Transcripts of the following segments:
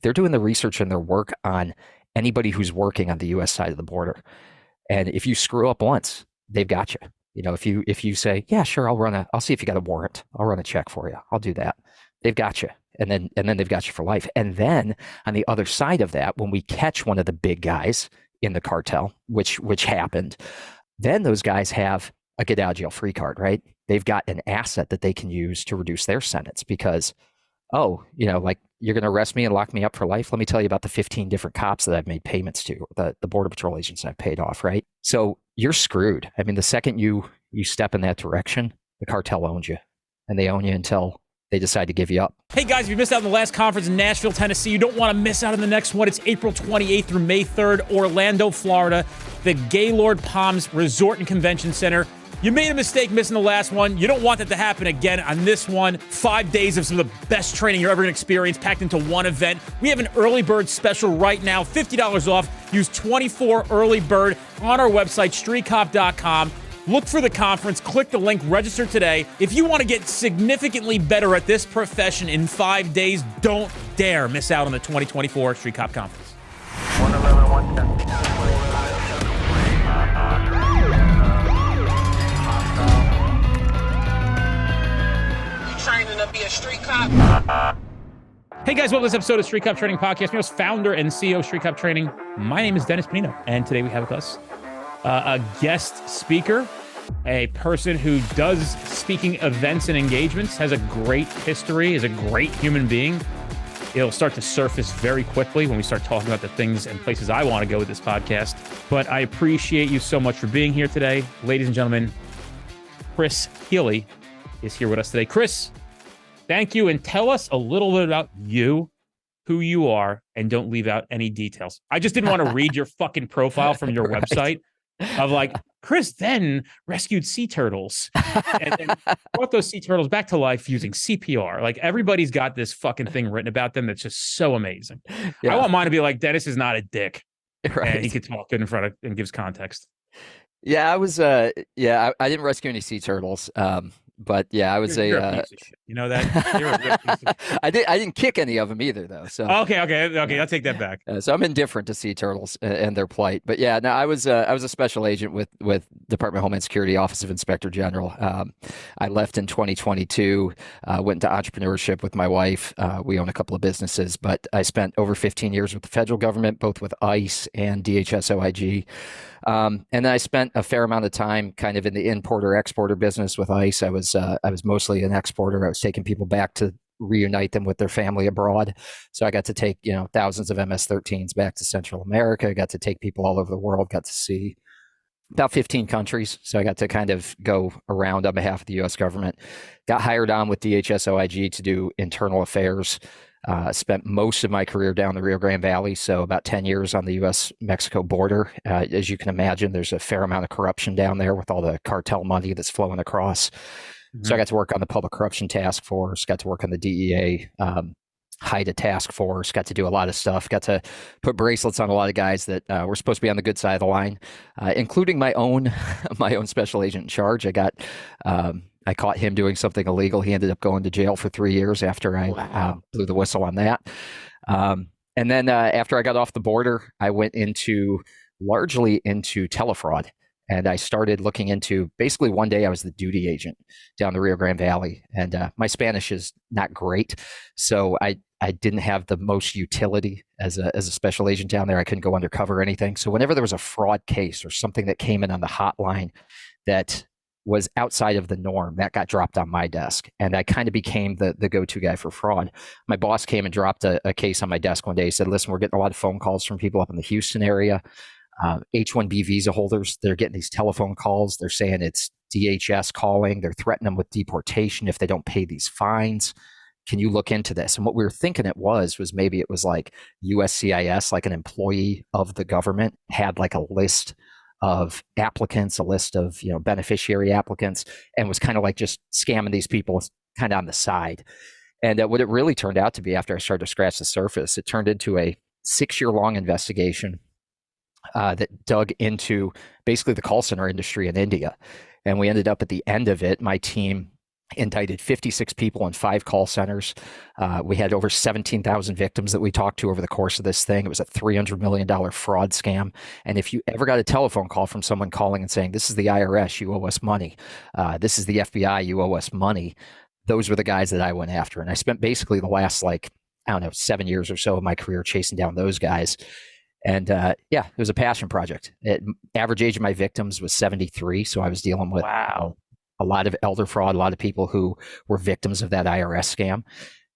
They're doing the research and their work on anybody who's working on the U.S. side of the border. And if you screw up once, they've got you. If you say, yeah, sure, I'll see if you got a warrant. I'll run a check for you. I'll do that. They've got you. And then they've got you for life. And then on the other side of that, when we catch one of the big guys in the cartel, which happened, then those guys have a get out of jail free card, right? They've got an asset that they can use to reduce their sentence because, like you're going to arrest me and lock me up for life. Let me tell you about the 15 different cops that I've made payments to, the Border Patrol agents I've paid off, right? So you're screwed. I mean, the second you step in that direction, the cartel owns you, and they own you until they decide to give you up. Hey guys, if you missed out on the last conference in Nashville, Tennessee, you don't want to miss out on the next one. It's April 28th through May 3rd, Orlando, Florida, the Gaylord Palms Resort and Convention Center. You made a mistake missing the last one. You don't want that to happen again on this one. 5 days of some of the best training you're ever going to experience packed into one event. We have an early bird special right now, $50 off. Use 24 early bird on our website, streetcop.com. Look for the conference, click the link, register today. If you want to get significantly better at this profession in 5 days, don't dare miss out on the 2024 Street Cop Conference. 111, 110. Training to be a street cop. Hey guys, welcome to this episode of Street Cop Training Podcast. I'm founder and CEO of Street Cop Training. My name is Dennis Panino, and today we have with us a guest speaker, a person who does speaking events and engagements, has a great history, is a great human being. It'll start to surface very quickly when we start talking about the things and places I want to go with this podcast. But I appreciate you so much for being here today. Ladies and gentlemen, Kristofor Healey is here with us today. Kris, thank you, and tell us a little bit about you, who you are, and don't leave out any details. I just didn't want to read your fucking profile from your Right. website of like, Kris then rescued sea turtles and brought those sea turtles back to life using CPR. Like, everybody's got this fucking thing written about them that's just so amazing. Yeah. I want mine to be like, Dennis is not a dick. Right. And he could talk good in front of and gives context. Yeah, I was. I didn't rescue any sea turtles. But yeah, I was You're a piece of shit. You know that? You're a real piece of shit. I didn't kick any of them either, though. So Okay. I'll take that back. so I'm indifferent to sea turtles and their plight. But yeah, no, I was a special agent with Department of Homeland Security, Office of Inspector General. I left in 2022. Went into entrepreneurship with my wife. We own a couple of businesses, but I spent over 15 years with the federal government, both with ICE and DHS OIG. And then I spent a fair amount of time kind of in the importer-exporter business with ICE. I was mostly an exporter. I was taking people back to reunite them with their family abroad. So I got to take, thousands of MS-13s back to Central America. I got to take people all over the world, got to see about 15 countries. So I got to kind of go around on behalf of the U.S. government. Got hired on with DHS OIG to do internal affairs. Spent most of my career down the Rio Grande Valley, so about 10 years on the U.S.-Mexico border. As you can imagine, there's a fair amount of corruption down there with all the cartel money that's flowing across. Mm-hmm. So I got to work on the Public Corruption Task Force, got to work on the DEA, HIDTA Task Force, got to do a lot of stuff, got to put bracelets on a lot of guys that were supposed to be on the good side of the line, including my own special agent in charge. I caught him doing something illegal. He ended up going to jail for 3 years after I blew the whistle on that. And then after I got off the border, I went largely into telefraud. And I started looking into, basically one day I was the duty agent down the Rio Grande Valley. And my Spanish is not great. So I didn't have the most utility as a special agent down there. I couldn't go undercover or anything. So whenever there was a fraud case or something that came in on the hotline that was outside of the norm, that got dropped on my desk. And I kind of became the go-to guy for fraud. My boss came and dropped a case on my desk one day. He said, listen, we're getting a lot of phone calls from people up in the Houston area. H-1B visa holders, they're getting these telephone calls. They're saying it's DHS calling. They're threatening them with deportation if they don't pay these fines. Can you look into this? And what we were thinking it was maybe it was like USCIS, like an employee of the government, had like a list of applicants, a list of beneficiary applicants, and was kind of like just scamming these people kind of on the side. And what it really turned out to be, after I started to scratch the surface, it turned into a 6-year-long investigation that dug into basically the call center industry in India. And we ended up at the end of it, my team indicted 56 people in 5 call centers. We had over 17,000 victims that we talked to over the course of this thing. It was a $300 million fraud scam. And if you ever got a telephone call from someone calling and saying, this is the IRS, you owe us money. This is the FBI, you owe us money. Those were the guys that I went after. And I spent basically the last, like, I don't know, 7 years or so of my career chasing down those guys. And yeah, it was a passion project. Average age of my victims was 73. So I was dealing with a lot of elder fraud, a lot of people who were victims of that IRS scam.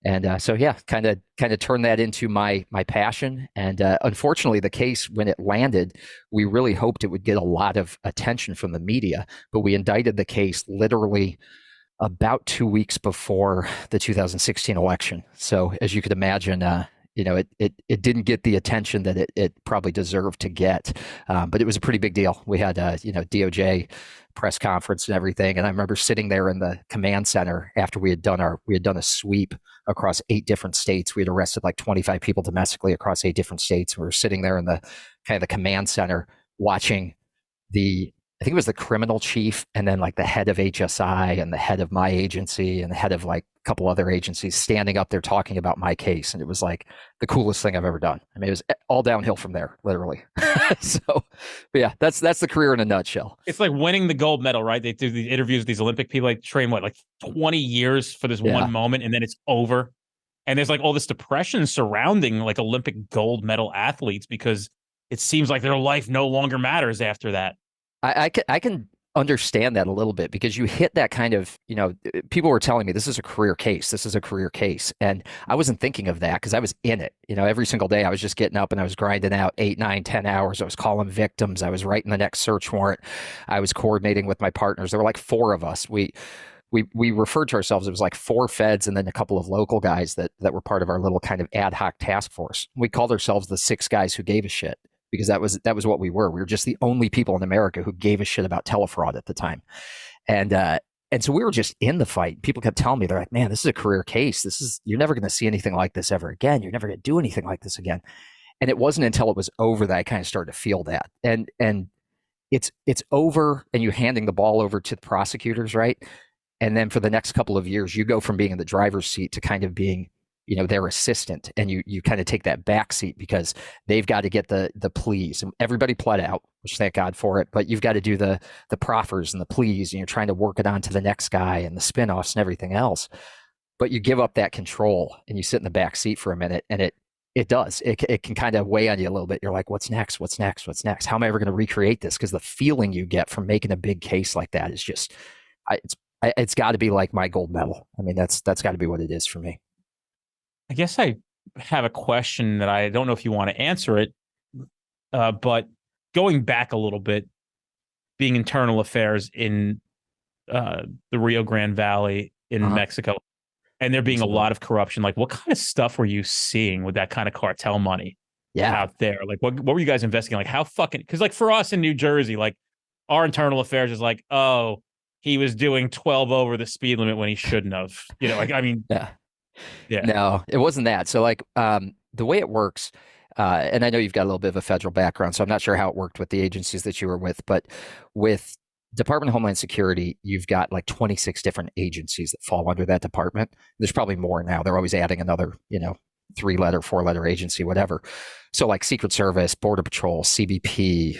And so, yeah, kind of turned that into my passion. And unfortunately, the case, when it landed, we really hoped it would get a lot of attention from the media. But we indicted the case literally about 2 weeks before the 2016 election. So as you could imagine, it didn't get the attention that it probably deserved to get. But it was a pretty big deal. We had DOJ press conference and everything. And I remember sitting there in the command center after we had done a sweep across 8 different states. We had arrested like 25 people domestically across 8 different states. We were sitting there in the kind of the command center watching I think it was the criminal chief and then like the head of HSI and the head of my agency and the head of like a couple other agencies standing up there talking about my case. And it was like the coolest thing I've ever done. I mean, it was all downhill from there, literally. So, but yeah, that's the career in a nutshell. It's like winning the gold medal, right? They do the interviews with these Olympic people, like train like 20 years for this one moment, and then it's over. And there's like all this depression surrounding like Olympic gold medal athletes because it seems like their life no longer matters after that. I can understand that a little bit because you hit that kind of, people were telling me this is a career case. This is a career case. And I wasn't thinking of that because I was in it. Every single day I was just getting up and I was grinding out 8, 9, 10 hours. I was calling victims. I was writing the next search warrant. I was coordinating with my partners. There were like 4 of us. We referred to ourselves, it was like 4 feds and then a couple of local guys that were part of our little kind of ad hoc task force. We called ourselves the 6 guys who gave a shit. Because that was what we were. We were just the only people in America who gave a shit about telefraud at the time. And so we were just in the fight. People kept telling me, they're like, man, this is a career case. You're never going to see anything like this ever again. You're never going to do anything like this again. And it wasn't until it was over that I kind of started to feel that. And it's over and you're handing the ball over to the prosecutors, right? And then for the next couple of years, you go from being in the driver's seat to kind of being their assistant, and you kind of take that back seat because they've got to get the pleas, and everybody pled out, which thank God for it, but you've got to do the proffers and the pleas, and you're trying to work it on to the next guy and the spinoffs and everything else. But you give up that control and you sit in the back seat for a minute, and it can kind of weigh on you a little bit. You're like, what's next? How am I ever going to recreate this? Because the feeling you get from making a big case like that is just, it's got to be like my gold medal. I mean, that's got to be what it is for me. I guess I have a question that I don't know if you want to answer it, but going back a little bit, being internal affairs in the Rio Grande Valley in Mexico, and there being a lot of corruption, like what kind of stuff were you seeing with that kind of cartel money out there? Like what were you guys investigating? Like how fucking, because like for us in New Jersey, like our internal affairs is like, oh, he was doing 12 over the speed limit when he shouldn't have, like, I mean, yeah. No, it wasn't that. So like the way it works, and I know you've got a little bit of a federal background, so I'm not sure how it worked with the agencies that you were with, but with Department of Homeland Security, you've got like 26 different agencies that fall under that department. There's probably more now. They're always adding another, 3-letter, 4-letter agency, whatever. So like Secret Service, Border Patrol, CBP,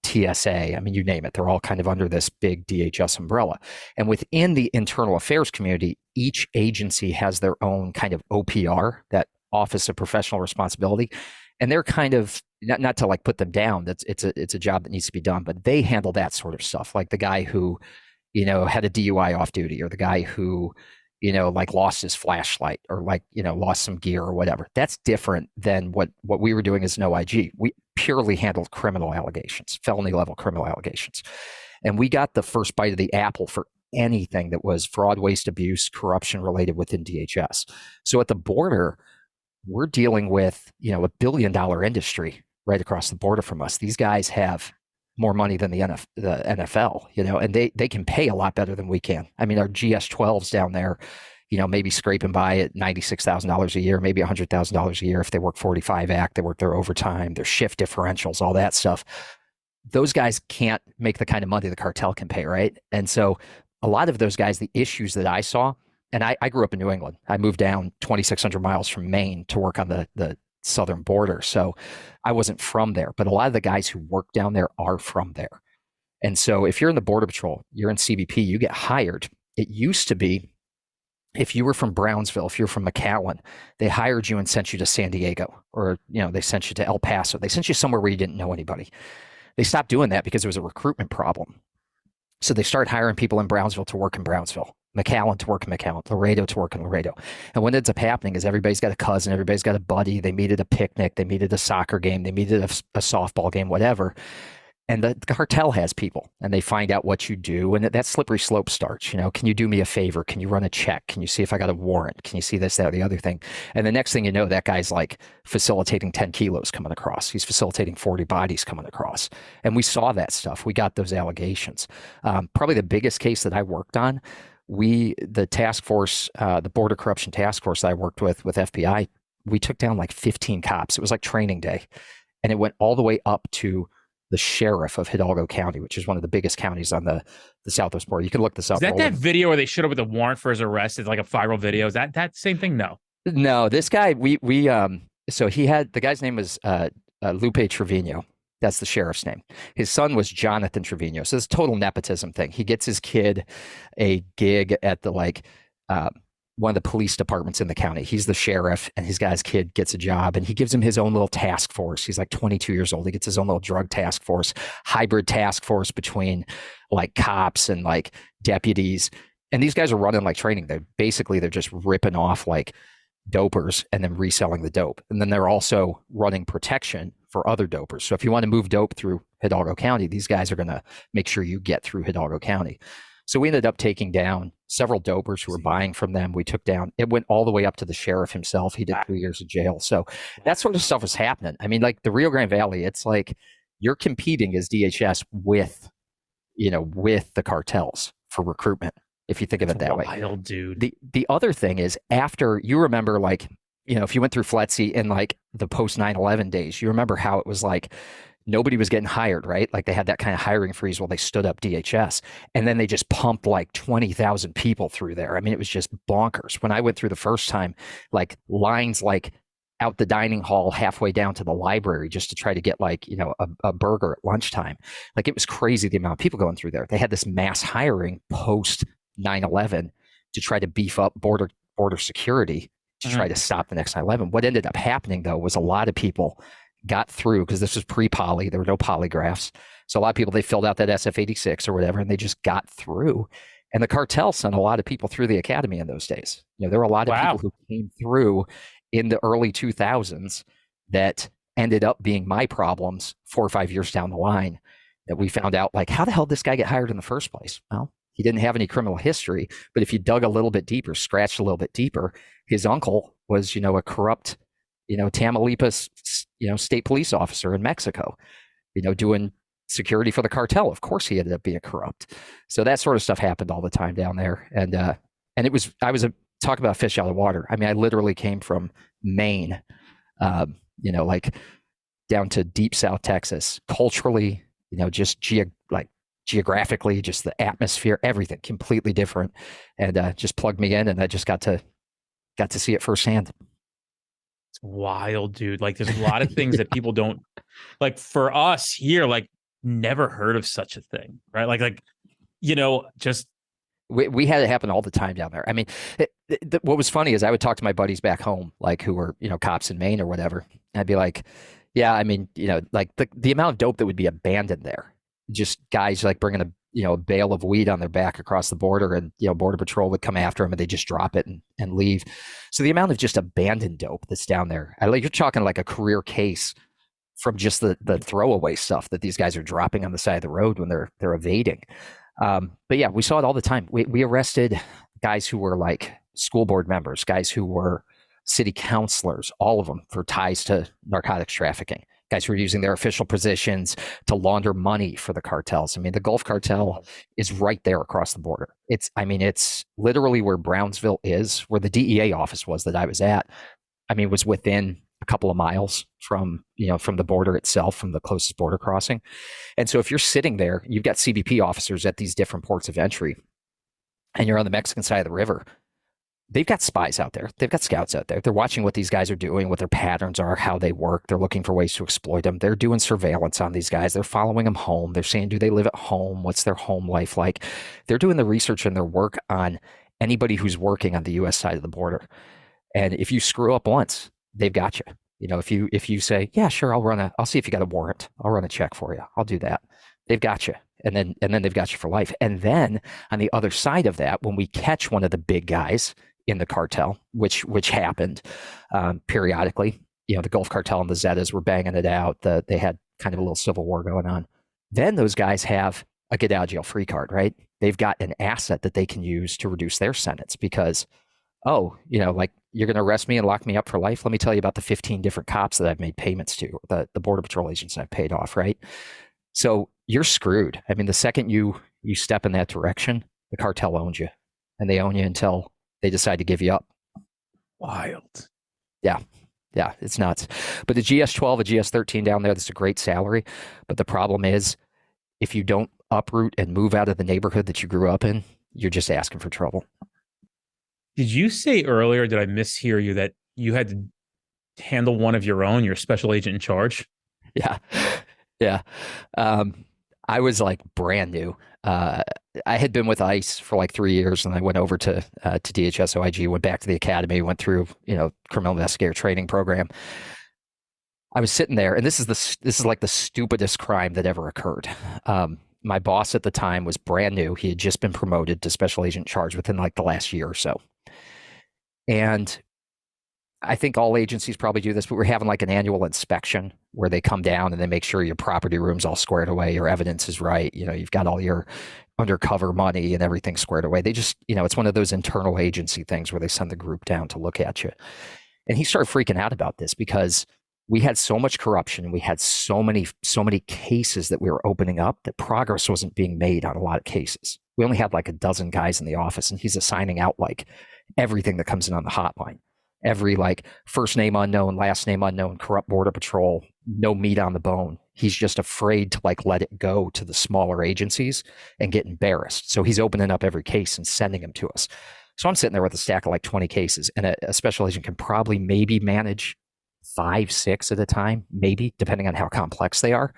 TSA, I mean, you name it. They're all kind of under this big DHS umbrella. And within the internal affairs community, each agency has their own kind of OPR, that Office of Professional Responsibility. And they're kind of, not to like put them down, it's a job that needs to be done, but they handle that sort of stuff. Like the guy who, had a DUI off duty, or the guy who, like lost his flashlight, or like, lost some gear or whatever. That's different than what we were doing as an OIG. We purely handled criminal allegations, felony level criminal allegations. And we got the first bite of the apple for anything that was fraud, waste, abuse, corruption related within DHS. So at the border, we're dealing with, $1 billion industry right across the border from us. These guys have more money than the NFL, and they can pay a lot better than we can. I mean, our GS-12s down there, maybe scraping by at $96,000 a year, maybe $100,000 a year if they work 45 act, they work their overtime, their shift differentials, all that stuff. Those guys can't make the kind of money the cartel can pay, right? And so a lot of those guys, the issues that I saw, and I grew up in New England. I moved down 2,600 miles from Maine to work on the southern border. So I wasn't from there, but a lot of the guys who work down there are from there. And so if you're in the Border Patrol, you're in CBP, you get hired. It used to be if you were from Brownsville, if you're from McAllen, they hired you and sent you to San Diego, or they sent you to El Paso. They sent you somewhere where you didn't know anybody. They stopped doing that because there was a recruitment problem. So they started hiring people in Brownsville to work in Brownsville, McAllen to work in McAllen, Laredo to work in Laredo. And what ends up happening is everybody's got a cousin, everybody's got a buddy. They meet at a picnic, they meet at a soccer game, they meet at a softball game, whatever. And the cartel has people, and they find out what you do, and that slippery slope starts. Can you do me a favor? Can you run a check? Can you see if I got a warrant? Can you see this, that, or the other thing? And the next thing you know, that guy's like facilitating 10 kilos coming across. He's facilitating 40 bodies coming across. And we saw that stuff. We got those allegations. Probably the biggest case that I worked on, the task force, the Border Corruption Task Force that I worked with FBI, we took down like 15 cops. It was like training day. And it went all the way up to the sheriff of Hidalgo County, which is one of the biggest counties on the southwest border. You can look this up. Is that video where they showed up with a warrant for his arrest? It's like a viral video. Is that same thing? No, this guy, so he had, the guy's name was Lupe Trevino. That's the sheriff's name. His son was Jonathan Trevino. So it's a total nepotism thing. He gets his kid a gig at the one of the police departments in the county. He's the sheriff, and his guy's kid gets a job, and he gives him his own little task force. He's like 22 years old. He gets his own little drug task force, hybrid task force between like cops and like deputies. And these guys are running like training. They're just ripping off like dopers and then reselling the dope. And then they're also running protection for other dopers. So if you want to move dope through Hidalgo County, these guys are going to make sure you get through Hidalgo County. So we ended up taking down several dopers who were buying from them. We took down, it went all the way up to the sheriff himself. He did 2 years of jail. So that sort of stuff was happening. I mean, like the Rio Grande Valley, it's like you're competing as DHS with the cartels for recruitment, if you think of it that way. Wild, dude. The other thing is, after, you remember, like, if you went through FLETC in like the post 9/11 days, you remember how it was like, nobody was getting hired, right? Like they had that kind of hiring freeze while they stood up DHS, and then they just pumped like 20,000 people through there. I mean, it was just bonkers. When I went through the first time, like lines like out the dining hall halfway down to the library just to try to get like, a burger at lunchtime. Like it was crazy the amount of people going through there. They had this mass hiring post 9/11 to try to beef up border security to try to stop the next 9/11. What ended up happening though was a lot of people got through, because this was pre-poly. There were no polygraphs. So a lot of people, they filled out that SF-86 or whatever, and they just got through. And the cartel sent a lot of people through the academy in those days. There were a lot of people who came through in the early 2000s that ended up being my problems 4 or 5 years down the line, that we found out, like, how the hell did this guy get hired in the first place? Well, he didn't have any criminal history, but if you dug a little bit deeper, scratched a little bit deeper, his uncle was, a corrupt, Tamaulipas, state police officer in Mexico, doing security for the cartel. Of course, he ended up being corrupt. So that sort of stuff happened all the time down there. And I was talk about fish out of water. I mean, I literally came from Maine, like down to deep South Texas, culturally, just geographically, just the atmosphere, everything completely different, and just plugged me in, and I just got to see it firsthand. It's wild, dude. Like there's a lot of things that people don't, like for us here, like never heard of such a thing, right? Like just we had it happen all the time down there. I mean, what was funny is I would talk to my buddies back home, like who were, cops in Maine or whatever. And I'd be like, yeah, I mean, like the amount of dope that would be abandoned there, just guys like bringing a bale of weed on their back across the border, and, Border Patrol would come after them and they just drop it and leave. So the amount of just abandoned dope that's down there, you're talking like a career case from just the throwaway stuff that these guys are dropping on the side of the road when they're evading. But yeah, we saw it all the time. We arrested guys who were like school board members, guys who were city councilors, all of them for ties to narcotics trafficking. Guys who are using their official positions to launder money for the cartels. I mean, the Gulf Cartel is right there across the border. It's literally where Brownsville is, where the DEA office was that I was at. I mean, was within a couple of miles from the border itself, from the closest border crossing. And so if you're sitting there, you've got CBP officers at these different ports of entry. and you're on the Mexican side of the river, they've got spies out there. They've got scouts out there. They're watching what these guys are doing, what their patterns are, how they work. They're looking for ways to exploit them. They're doing surveillance on these guys. They're following them home. They're saying, do they live at home? What's their home life like? They're doing the research and their work on anybody who's working on the U.S. side of the border. And if you screw up once, they've got you. If you say, yeah, sure, I'll see if you got a warrant. I'll run a check for you. I'll do that. They've got you. And then they've got you for life. And then on the other side of that, when we catch one of the big guys in the cartel, which happened periodically, the Gulf cartel and the Zetas were banging it out. They had kind of a little civil war going on. Then those guys have a get out of jail free card, right? They've got an asset that they can use to reduce their sentence because, like you're going to arrest me and lock me up for life. Let me tell you about the 15 different cops that I've made payments to, the Border Patrol agents I've paid off, right? So you're screwed. I mean, the second you step in that direction, the cartel owns you, and they own you until they decide to give you up. Wild. Yeah, it's nuts. But the GS-12, a GS-13 down there, that's a great salary. But the problem is, if you don't uproot and move out of the neighborhood that you grew up in, you're just asking for trouble. Did you say earlier, did I mishear you, that you had to handle one of your own, your special agent in charge? Yeah. I was like brand new. I had been with ICE for like 3 years, and I went over to DHS OIG, went back to the academy, went through criminal investigator training program. I was sitting there, and this is like the stupidest crime that ever occurred. My boss at the time was brand new. He had just been promoted to special agent in charge within like the last year or so. And I think all agencies probably do this, but we're having like an annual inspection where they come down and they make sure your property room's all squared away, your evidence is right, you've got all your undercover money and everything squared away. They just, it's one of those internal agency things where they send the group down to look at you. And he started freaking out about this because we had so much corruption and we had so many cases that we were opening up that progress wasn't being made on a lot of cases. We only had like a dozen guys in the office, and he's assigning out like everything that comes in on the hotline. Every like first name unknown, last name unknown, corrupt border patrol, no meat on the bone. He's just afraid to like let it go to the smaller agencies and get embarrassed. So he's opening up every case and sending them to us. So I'm sitting there with a stack of like 20 cases, and a special agent can probably maybe manage 5, 6 at a time, maybe, depending on how complex they are.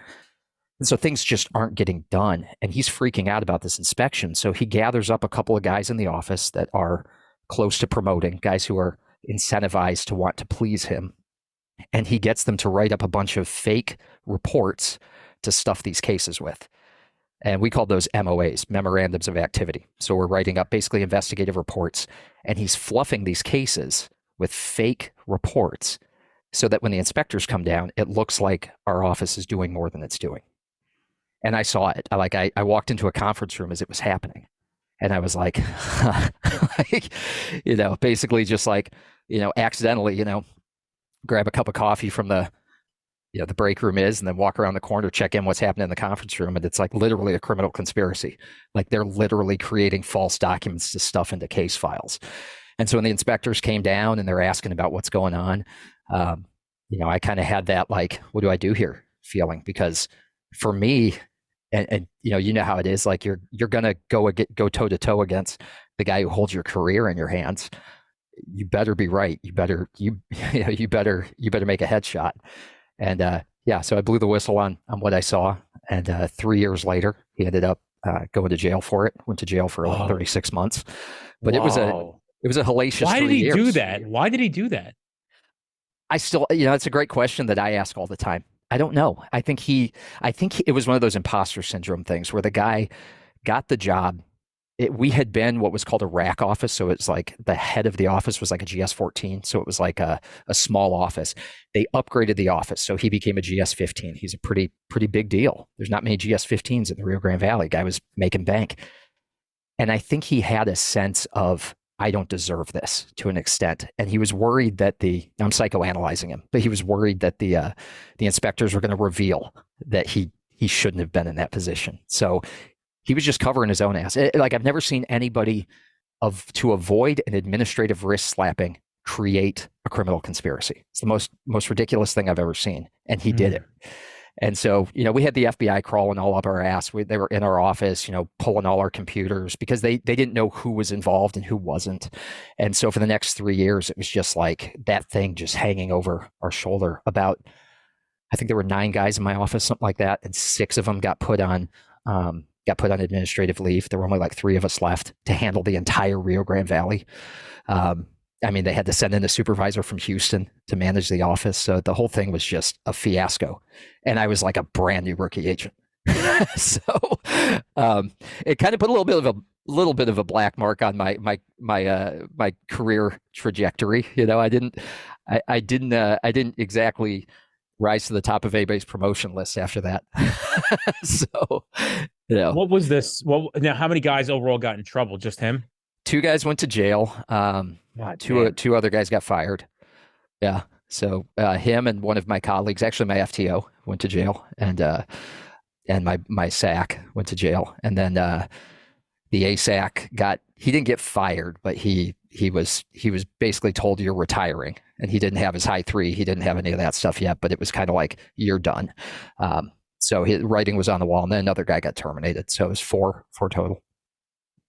And so things just aren't getting done. And he's freaking out about this inspection. So he gathers up a couple of guys in the office that are close to promoting, guys who are incentivized to want to please him. And he gets them to write up a bunch of fake reports to stuff these cases with. And we call those MOAs, memorandums of activity. So we're writing up basically investigative reports, and he's fluffing these cases with fake reports so that when the inspectors come down, it looks like our office is doing more than it's doing. And I saw it. I walked into a conference room as it was happening. And I was like, basically just like, accidentally, grab a cup of coffee from the break room and then walk around the corner, check in what's happening in the conference room. And it's like literally a criminal conspiracy. Like they're literally creating false documents to stuff into case files. And so when the inspectors came down and they're asking about what's going on, I kind of had that, like, what do I do here feeling? Because for me, and you know how it is, like you're gonna go toe to toe against the guy who holds your career in your hands. You better be right. You better make a headshot. And so I blew the whistle on what I saw. And 3 years later, he ended up going to jail for it. Went to jail for like 36 months. But it was a hellacious. Why did 3 he years. do that? Why did he do that? I still, it's a great question that I ask all the time. I don't know. I think it was one of those imposter syndrome things where the guy got the job. We had been what was called a rack office. So it's like the head of the office was like a GS-14. So it was like a small office. They upgraded the office. So he became a GS-15. He's a pretty big deal. There's not many GS-15s in the Rio Grande Valley. Guy was making bank. And I think he had a sense of, I don't deserve this to an extent. And he was worried that I'm psychoanalyzing him, but he was worried that the inspectors were going to reveal that he shouldn't have been in that position. So he was just covering his own ass. Like I've never seen anybody to avoid an administrative wrist slapping create a criminal conspiracy. It's the most ridiculous thing I've ever seen. And he did it. And so, we had the FBI crawling all up our ass. They were in our office, pulling all our computers because they didn't know who was involved and who wasn't. And so for the next 3 years, it was just like that thing just hanging over our shoulder. I think there were 9 guys in my office, something like that, and 6 of them got put on administrative leave. There were only like 3 of us left to handle the entire Rio Grande Valley. They had to send in a supervisor from Houston to manage the office. So the whole thing was just a fiasco. And I was like a brand new rookie agent. So it kind of put a little bit of a black mark on my career trajectory. I didn't exactly rise to the top of anybody's promotion list after that. So, What was this? Well, now how many guys overall got in trouble? Just him? 2 guys went to jail. Two other guys got fired. Yeah. So him and one of my colleagues, actually my FTO, went to jail, and my SAC went to jail, and then the ASAC he didn't get fired, but he was basically told you're retiring, and he didn't have his high 3. He didn't have any of that stuff yet, but it was kind of like you're done. So his writing was on the wall, and then another guy got terminated. So it was four total.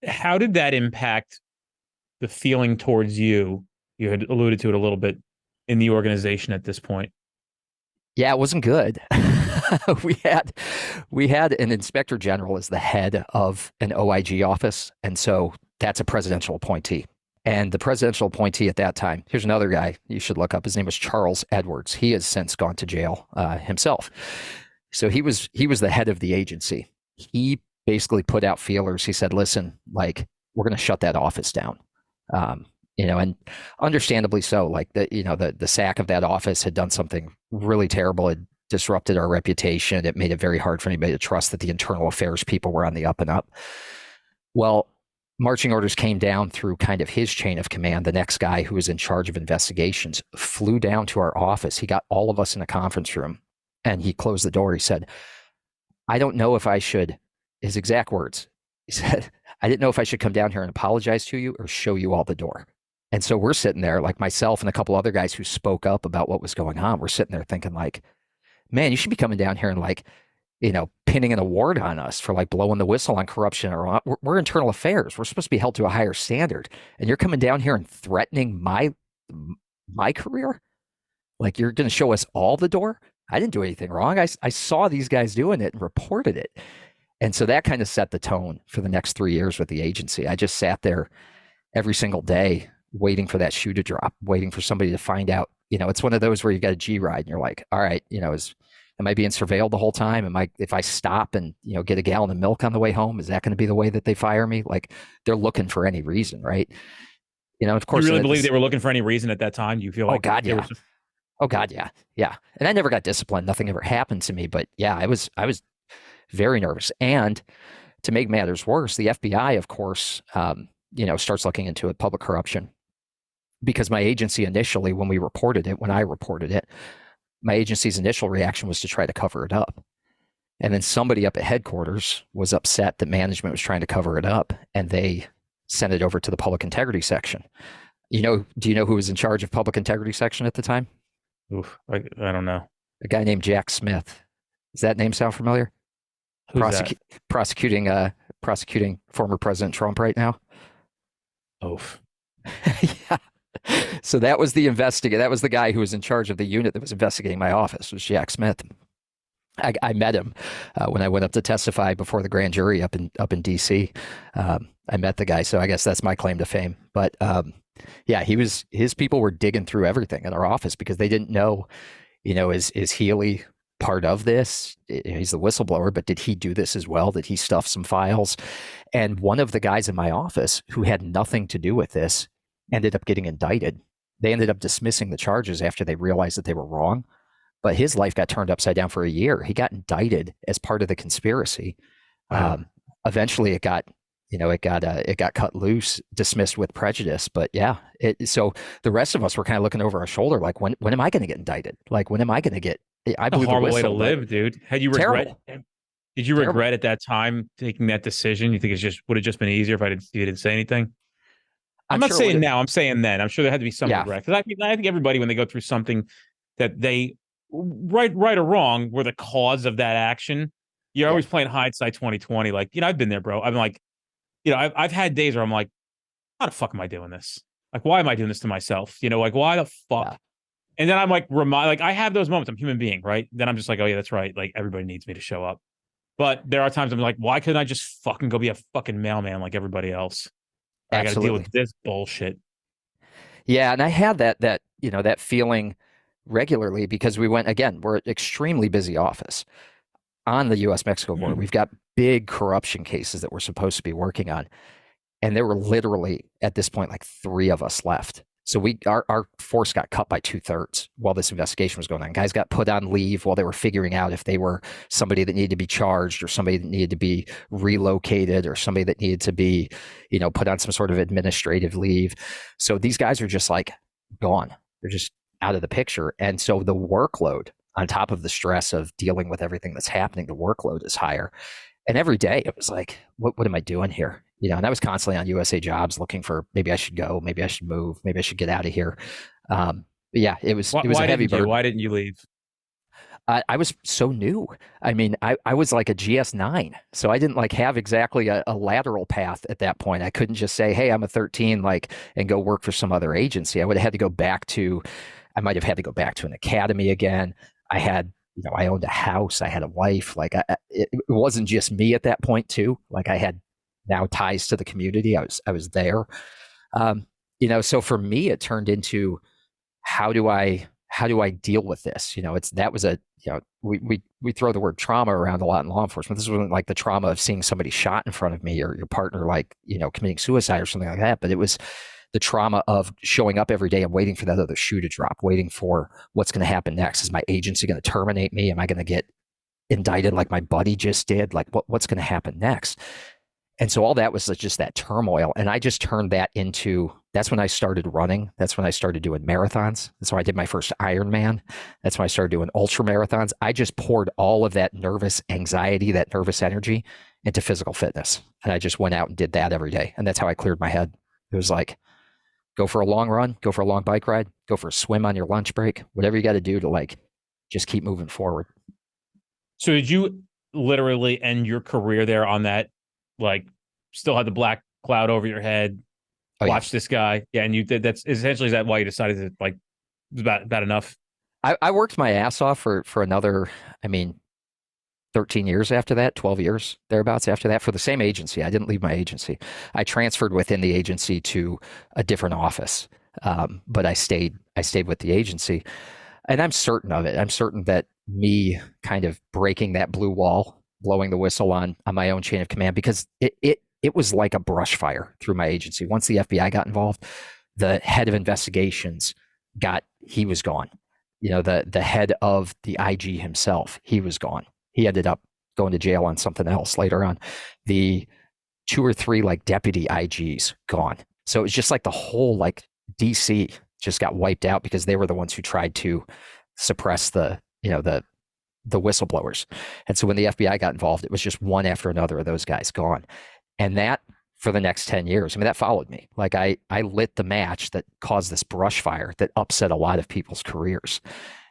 How did that impact the feeling towards you? You had alluded to it a little bit in the organization at this point. Yeah, it wasn't good. we had an inspector general as the head of an OIG office, and so that's a presidential appointee. And the presidential appointee at that time, here's another guy you should look up. His name was Charles Edwards. He has since gone to jail himself. So he was the head of the agency. He basically put out feelers. He said, listen, like, we're going to shut that office down. And understandably so. Like, the SAC of that office had done something really terrible. It disrupted our reputation. It made it very hard for anybody to trust that the internal affairs people were on the up and up. Well, marching orders came down through kind of his chain of command. The next guy who was in charge of investigations flew down to our office. He got all of us in a conference room, and he closed the door. He said, I don't know if I should, his exact words, he said, I didn't know if I should come down here and apologize to you or show you all the door. And so we're sitting there, like myself and a couple other guys who spoke up about what was going on. We're sitting there thinking like, man, you should be coming down here and like, pinning an award on us for like blowing the whistle on corruption. Or we're internal affairs. We're supposed to be held to a higher standard. And you're coming down here and threatening my career? Like, you're going to show us all the door? I didn't do anything wrong. I saw these guys doing it and reported it. And so that kind of set the tone for the next 3 years with the agency. I just sat there every single day waiting for that shoe to drop, waiting for somebody to find out. It's one of those where you got a G ride and you're like, all right, am I being surveilled the whole time? If I stop and, get a gallon of milk on the way home, is that going to be the way that they fire me? Like, they're looking for any reason, right? Of course. You really believe they were looking for any reason at that time? Do you feel like? Oh God, yeah. Oh God, yeah. Yeah. And I never got disciplined. Nothing ever happened to me, but yeah, I was very nervous. And to make matters worse, the FBI, of course, starts looking into it, public corruption, because my agency initially, when I reported it, my agency's initial reaction was to try to cover it up. And then somebody up at headquarters was upset that management was trying to cover it up, and they sent it over to the public integrity section. Do you know who was in charge of public integrity section at the time? Oof, I don't know. A guy named Jack Smith. Does that name sound familiar? Who's that? Prosecuting former President Trump right now. Oof. Yeah. So that was the investigator. That was the guy who was in charge of the unit that was investigating my office, was Jack Smith. I met him when I went up to testify before the grand jury up in DC. I met the guy, so I guess that's my claim to fame. But yeah, his people were digging through everything in our office because they didn't know, is Healey part of this? He's the whistleblower, but did he do this as well? Did he stuff some files? And one of the guys in my office who had nothing to do with this ended up getting indicted. They ended up dismissing the charges after they realized that they were wrong. But his life got turned upside down for a year. He got indicted as part of the conspiracy. Wow. Eventually, it got cut loose, dismissed with prejudice. But yeah, so the rest of us were kind of looking over our shoulder, like, when am I going to get indicted? Like, when am I going to get? I believe a horrible way to live, dude. Had you regret? Did you regret at that time taking that decision? You think would have just been easier if you didn't say anything? I'm not saying now. I'm saying then. I'm sure there had to be some regret. Because I think everybody, when they go through something that they right or wrong, were the cause of that action. You're always playing hindsight 2020. Like, I've been there, bro. I'm like, I've had days where I'm like, how the fuck am I doing this? Like, why am I doing this to myself? Like, why the fuck? Yeah. And then I'm like, I have those moments. I'm a human being, right? Then I'm just like, oh yeah, that's right. Like, everybody needs me to show up. But there are times I'm like, why couldn't I just fucking go be a fucking mailman like everybody else? I got to deal Absolutely. with this bullshit. Yeah, and I had that feeling regularly because we're an extremely busy office on the US Mexico border. We've got big corruption cases that we're supposed to be working on. And there were literally at this point like three of us left. So our force got cut by 2/3 while this investigation was going on. Guys got put on leave while they were figuring out if they were somebody that needed to be charged or somebody that needed to be relocated or somebody that needed to be, put on some sort of administrative leave. So these guys are just like gone. They're just out of the picture. And so the workload on top of the stress of dealing with everything that's happening, the workload is higher. And every day it was like, what am I doing here? And I was constantly on USA Jobs looking for maybe I should go, maybe I should move, maybe I should get out of here. But yeah, it was a heavy burden. Why didn't you leave? I was so new. I mean, I was like a GS9, so I didn't like have exactly a lateral path at that point. I couldn't just say, "Hey, I'm a 13," and go work for some other agency. I would have had to go back to, I might have had to go back to an academy again. I had, I owned a house. I had a wife. Like it wasn't just me at that point too. Like I had now ties to the community. I was there. So for me, it turned into how do I deal with this? We throw the word trauma around a lot in law enforcement. This wasn't like the trauma of seeing somebody shot in front of me or your partner committing suicide or something like that, but it was the trauma of showing up every day and waiting for that other shoe to drop, waiting for what's going to happen next. Is my agency going to terminate me? Am I going to get indicted like my buddy just did? Like what's going to happen next? And so all that was just that turmoil. And I just turned that into, that's when I started running. That's when I started doing marathons. That's when I did my first Ironman. That's when I started doing ultra marathons. I just poured all of that nervous anxiety, that nervous energy into physical fitness. And I just went out and did that every day. And that's how I cleared my head. It was like, go for a long run, go for a long bike ride, go for a swim on your lunch break, whatever you got to do to just keep moving forward. So did you literally end your career there on that, still had the black cloud over your head, watch this guy? Yeah, and you did. That's essentially, is that why you decided to it was about enough? I worked my ass off for another, 13 years after that, 12 years thereabouts after that for the same agency. I didn't leave my agency. I transferred within the agency to a different office, but I stayed with the agency, and I'm certain of it. I'm certain that me kind of breaking that blue wall, blowing the whistle on my own chain of command, because it was like a brush fire through my agency. Once the FBI got involved, the head of investigations he was gone. The head of the IG himself, he was gone. He ended up going to jail on something else later on. The 2 or 3 deputy IGs gone. So it was just like the whole DC just got wiped out because they were the ones who tried to suppress the whistleblowers. And so when the FBI got involved, it was just one after another of those guys gone. And that for the next 10 years, that followed me. I lit the match that caused this brush fire that upset a lot of people's careers.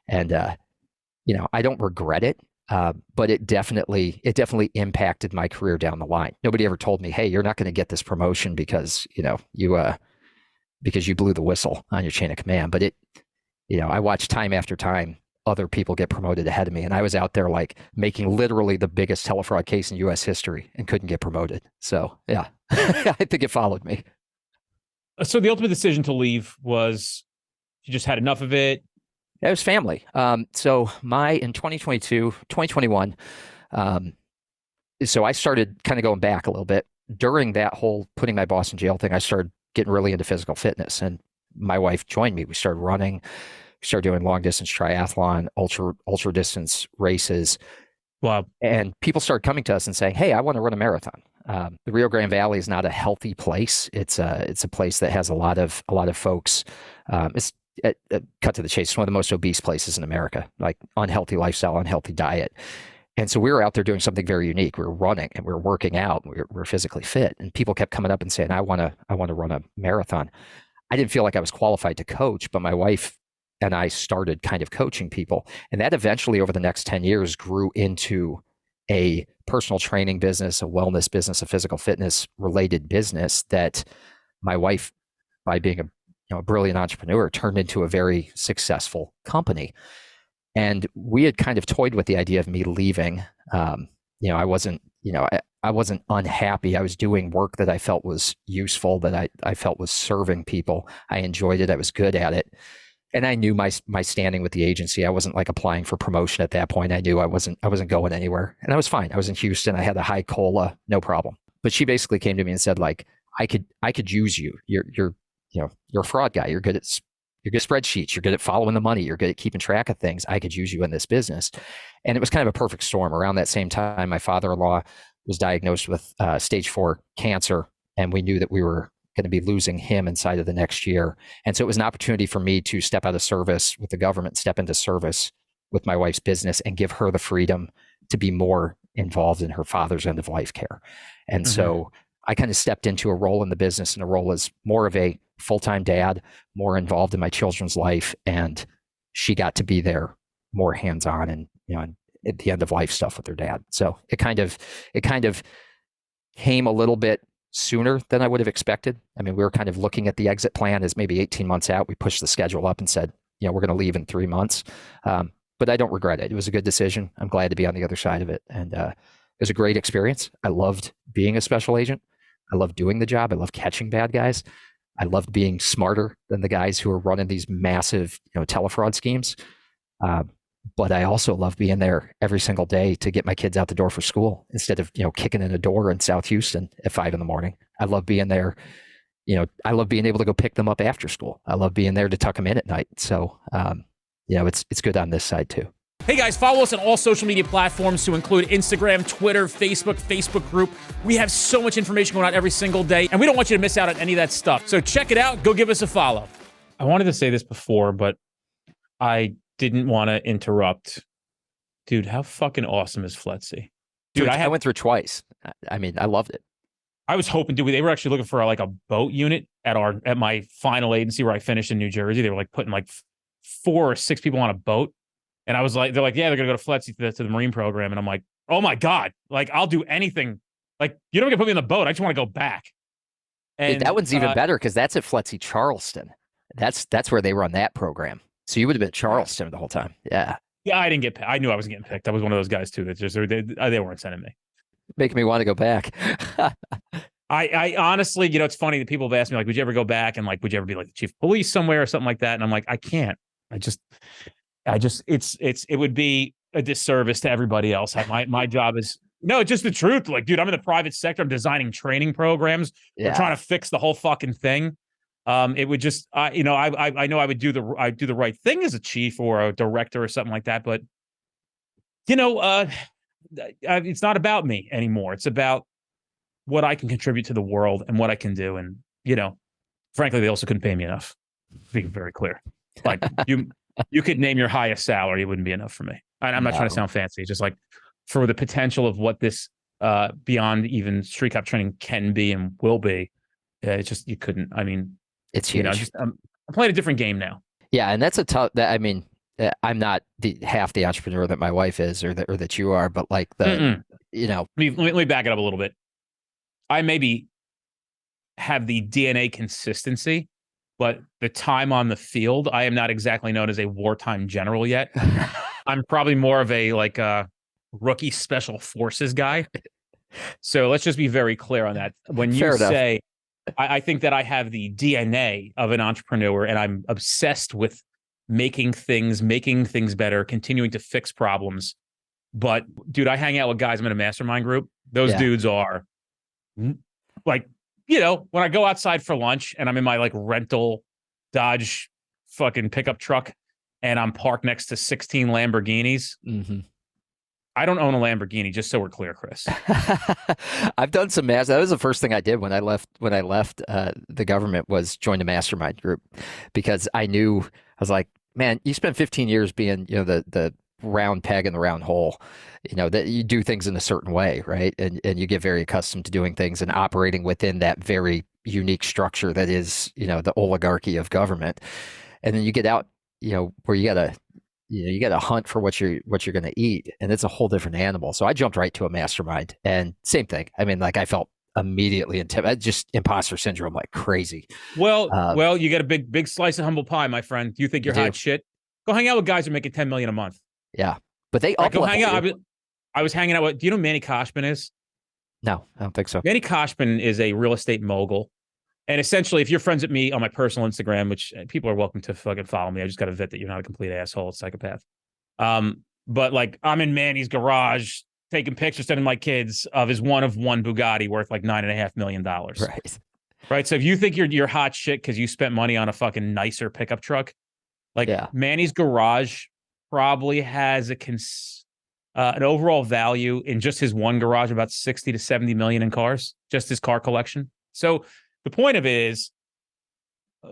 And, I don't regret it. But it definitely impacted my career down the line. Nobody ever told me, "Hey, you're not going to get this promotion because you blew the whistle on your chain of command." But I watched time after time other people get promoted ahead of me, and I was out there making literally the biggest telefraud case in U.S. history and couldn't get promoted. So yeah, I think it followed me. So the ultimate decision to leave was you just had enough of it. It was family. So in 2021, so I started kind of going back a little bit. During that whole putting my boss in jail thing, I started getting really into physical fitness, and my wife joined me. We started running, started doing long distance triathlon, ultra distance races. Wow. And people started coming to us and saying, "Hey, I want to run a marathon." The Rio Grande Valley is not a healthy place. It's a place that has a lot of folks. It's cut to the chase. It's one of the most obese places in America, unhealthy lifestyle, unhealthy diet. And so we were out there doing something very unique. We were running and we were working out. We were physically fit, and people kept coming up and saying, I want to run a marathon." I didn't feel like I was qualified to coach, but my wife and I started kind of coaching people. And that eventually over the next 10 years grew into a personal training business, a wellness business, a physical fitness related business that my wife, by being a brilliant entrepreneur, turned into a very successful company. And we had kind of toyed with the idea of me leaving. I wasn't unhappy. I was doing work that I felt was useful, that I felt was serving people. I enjoyed it. I was good at it. And I knew my standing with the agency. I wasn't like applying for promotion at that point. I knew I wasn't going anywhere, and I was fine. I was in Houston. I had a high COLA, no problem. But she basically came to me and said, like, I could use you. You're a fraud guy. You're good at spreadsheets. You're good at following the money. You're good at keeping track of things. I could use you in this business. And it was kind of a perfect storm. Around that same time, my father-in-law was diagnosed with stage 4 cancer, and we knew that we were going to be losing him inside of the next year. And so it was an opportunity for me to step out of service with the government, step into service with my wife's business, and give her the freedom to be more involved in her father's end of life care. And so I kind of stepped into a role in the business, and a role as more of a full-time dad, more involved in my children's life. And she got to be there more hands-on and, at the end of life stuff with her dad. So it kind of came a little bit sooner than I would have expected. I mean, we were kind of looking at the exit plan as maybe 18 months out. We pushed the schedule up and said, we're going to leave in 3 months. But I don't regret it. It was a good decision. I'm glad to be on the other side of it. And it was a great experience. I loved being a special agent. I loved doing the job. I loved catching bad guys. I loved being smarter than the guys who were running these massive, telefraud schemes. But I also love being there every single day to get my kids out the door for school instead of, kicking in a door in South Houston at 5 a.m. I love being there. I love being able to go pick them up after school. I love being there to tuck them in at night. So, it's good on this side too. Hey guys, follow us on all social media platforms to include Instagram, Twitter, Facebook group. We have so much information going out every single day, and we don't want you to miss out on any of that stuff. So check it out. Go give us a follow. I wanted to say this before, but I didn't want to interrupt. Dude, how fucking awesome is Fletzy? Dude, I went through twice. I mean, I loved it. I was hoping, dude, they were actually looking for like a boat unit at my final agency where I finished in New Jersey. They were like putting like 4 or 6 people on a boat. And I was like, they're like, yeah, they're going to go to Fletzy to the Marine program. And I'm like, oh my God, like I'll do anything. Like, you don't get to put me in the boat. I just want to go back. And that one's even better because that's at Fletzy Charleston. That's where they run that program. So you would have been at Charleston the whole time. Yeah. Yeah, I didn't get picked. I knew I wasn't getting picked. I was one of those guys too that just they weren't sending me. Making me want to go back. I honestly, it's funny that people have asked me, like, would you ever go back? And like, would you ever be like the chief of police somewhere or something like that? And I'm like, I can't. It would be a disservice to everybody else. My job is, no, it's just the truth. Like, dude, I'm in the private sector. I'm designing training programs. Yeah. We're trying to fix the whole fucking thing. It would just, I know I would do the right thing as a chief or a director or something like that. But, it's not about me anymore. It's about what I can contribute to the world and what I can do. And, frankly, they also couldn't pay me enough. To be very clear. Like you could name your highest salary. It wouldn't be enough for me. I'm not trying to sound fancy. It's just like for the potential of what this beyond even street cop training can be and will be. It's just, you couldn't, I mean, it's huge. I'm playing a different game now. Yeah. And that's I'm not half the entrepreneur that my wife is or that you are, but like let me back it up a little bit. I maybe have the DNA consistency, but the time on the field, I am not exactly known as a wartime general yet. I'm probably more of a rookie special forces guy. So let's just be very clear on that. When you say, I think that I have the DNA of an entrepreneur and I'm obsessed with making things better, continuing to fix problems. But dude, I hang out with guys. I'm in a mastermind group. Those dudes are like, when I go outside for lunch and I'm in my like rental Dodge fucking pickup truck and I'm parked next to 16 Lamborghinis. Mm-hmm. I don't own a Lamborghini, just so we're clear, Kris. I've done some that was the first thing I did when I left the government was join a mastermind group because I was like, man, you spent 15 years being, the round peg in the round hole, that you do things in a certain way, right? And you get very accustomed to doing things and operating within that very unique structure that is, the oligarchy of government. And then you get out where you gotta hunt for what you're gonna eat, and it's a whole different animal. So I jumped right to a mastermind, and same thing. I mean, like I felt immediately intimidated, just imposter syndrome like crazy. Well, you got a big slice of humble pie, my friend. You think you're hot shit? Go hang out with guys who are making 10 million a month. Yeah, but they go hang out. I was hanging out with. Do you know who Manny Koshman is? No, I don't think so. Manny Koshman is a real estate mogul. And essentially, if you're friends with me on my personal Instagram, which people are welcome to fucking follow me, I just got to vet that you're not a complete asshole, psychopath. But like, I'm in Manny's garage taking pictures, sending my kids of his one-of-one Bugatti worth like $9.5 million. Right. So if you think you're hot shit because you spent money on a fucking nicer pickup truck, like Manny's garage probably has an overall value in just his one garage about 60 to 70 million in cars, just his car collection. So the point of it is,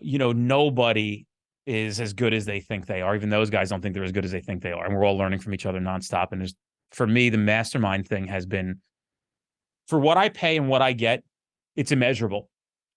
nobody is as good as they think they are. Even those guys don't think they're as good as they think they are. And we're all learning from each other nonstop. And for me, the mastermind thing has been, for what I pay and what I get, it's immeasurable.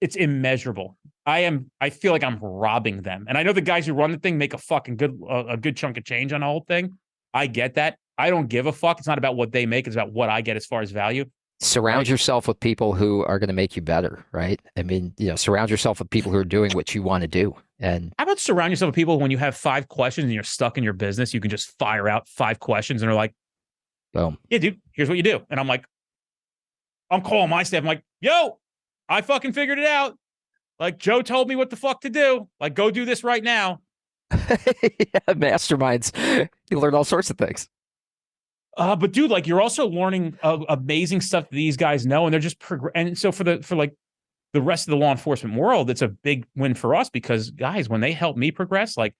It's immeasurable. I feel like I'm robbing them. And I know the guys who run the thing make a good chunk of change on the whole thing. I get that. I don't give a fuck. It's not about what they make. It's about what I get as far as value. Surround yourself with people who are going to make you better, right? I mean, surround yourself with people who are doing what you want to do. And how about surround yourself with people when you have 5 questions and you're stuck in your business, you can just fire out 5 questions and they're like, boom. Yeah, dude, here's what you do. And I'm like, I'm calling my staff. I'm like, yo, I fucking figured it out. Like, Joe told me what the fuck to do. Like, go do this right now. Masterminds. You learn all sorts of things. But dude, like, you're also learning amazing stuff that these guys know, and they're just and so for the rest of the law enforcement world, it's a big win for us because guys, when they help me progress, like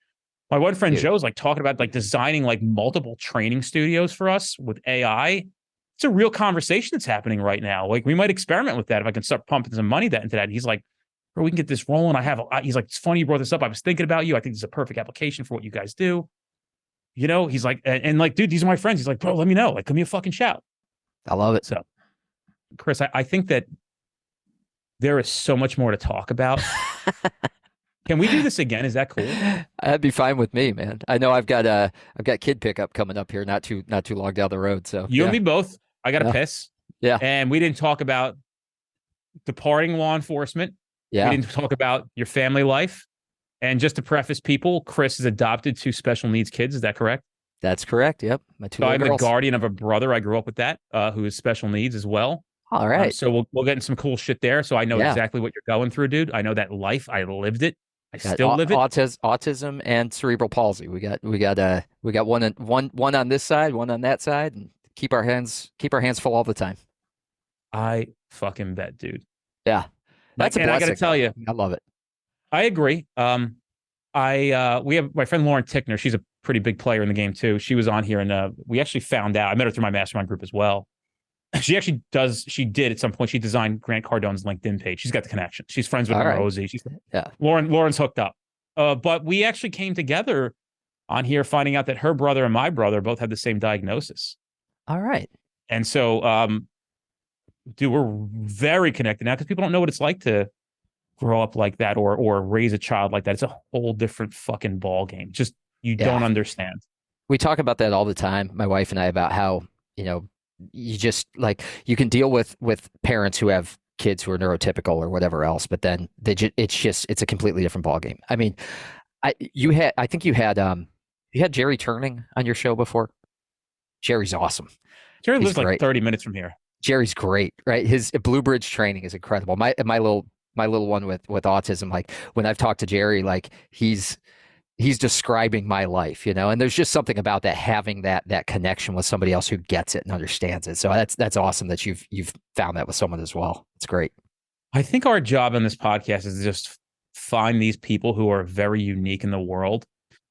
my one friend Joe's like talking about like designing like multiple training studios for us with AI. It's a real conversation that's happening right now. Like we might experiment with that if I can start pumping some money into that. And he's like, bro, we can get this rolling. He's like, it's funny you brought this up. I was thinking about you. I think this is a perfect application for what you guys do. He's like, and like, dude, these are my friends. He's like, bro, let me know. Like, give me a fucking shout. I love it. So, Kris, I think that there is so much more to talk about. Can we do this again? Is that cool? That'd be fine with me, man. I know I've got kid pickup coming up here, not too long down the road. So you and me both. I got to piss. Yeah. And we didn't talk about departing law enforcement. Yeah. We didn't talk about your family life. And just to preface people, Kris is adopted 2 special needs kids. Is that correct? That's correct. Yep. My 2 I'm girls. the guardian of a brother. I grew up with that, who is special needs as well. All right. So we'll get in some cool shit there. So I know exactly what you're going through, dude. I know that life. I lived it. I still live it. Autism and cerebral palsy. We got one on this side, one on that side, and keep our hands full all the time. I fucking bet, dude. Yeah. That's a blessing. I got to tell you, I love it. I agree. We have my friend Lauren Tickner. She's a pretty big player in the game too. She was on here, and we actually found out. I met her through my mastermind group as well. She did at some point. She designed Grant Cardone's LinkedIn page. She's got the connection. She's friends with Rosie. Lauren's hooked up. But we actually came together on here, finding out that her brother and my brother both had the same diagnosis. All right. And so, dude, we're very connected now because people don't know what it's like to grow up like that or raise a child like that. It's a whole different fucking ball game. Just you don't understand. We talk about that all the time, my wife and I, about how, you just like you can deal with parents who have kids who are neurotypical or whatever else, but then it's a completely different ball game. I mean, I think you had Jerry Turning on your show before. Jerry's awesome. Jerry lives like 30 minutes from here. Jerry's great, right? His Blue Bridge training is incredible. My little one with autism, like when I've talked to Jerry, like he's describing my life, and there's just something about that, having that connection with somebody else who gets it and understands it. So that's awesome that you've found that with someone as well. It's great. I think our job on this podcast is to just find these people who are very unique in the world.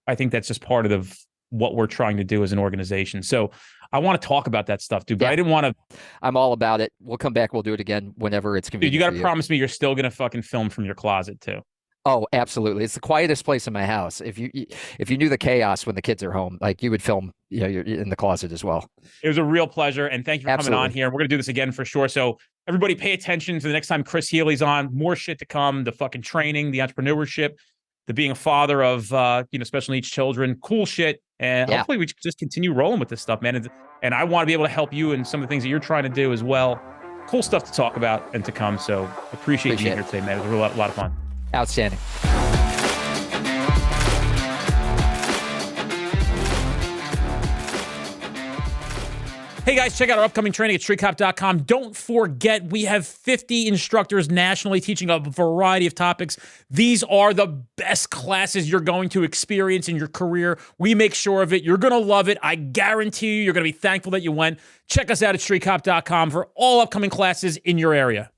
I think that's just part of what we're trying to do as an organization. So I want to talk about that stuff, dude, but I didn't want to. I'm all about it. We'll come back. We'll do it again whenever it's convenient. Dude, you got to promise me you're still going to fucking film from your closet too. Oh, absolutely. It's the quietest place in my house. If you knew the chaos when the kids are home, like you would film, you're in the closet as well. It was a real pleasure. And thank you for coming on here. We're going to do this again for sure. So everybody pay attention to the next time Kris Healey's on. More shit to come, the fucking training, the entrepreneurship. the being a father of special needs children, cool shit. And hopefully we just continue rolling with this stuff, man. And I want to be able to help you in some of the things that you're trying to do as well. Cool stuff to talk about and to come. So appreciate you being here today, man. It was a lot of fun. Outstanding. Hey guys, check out our upcoming training at streetcop.com. Don't forget, we have 50 instructors nationally teaching a variety of topics. These are the best classes you're going to experience in your career. We make sure of it. You're going to love it. I guarantee you're going to be thankful that you went. Check us out at streetcop.com for all upcoming classes in your area.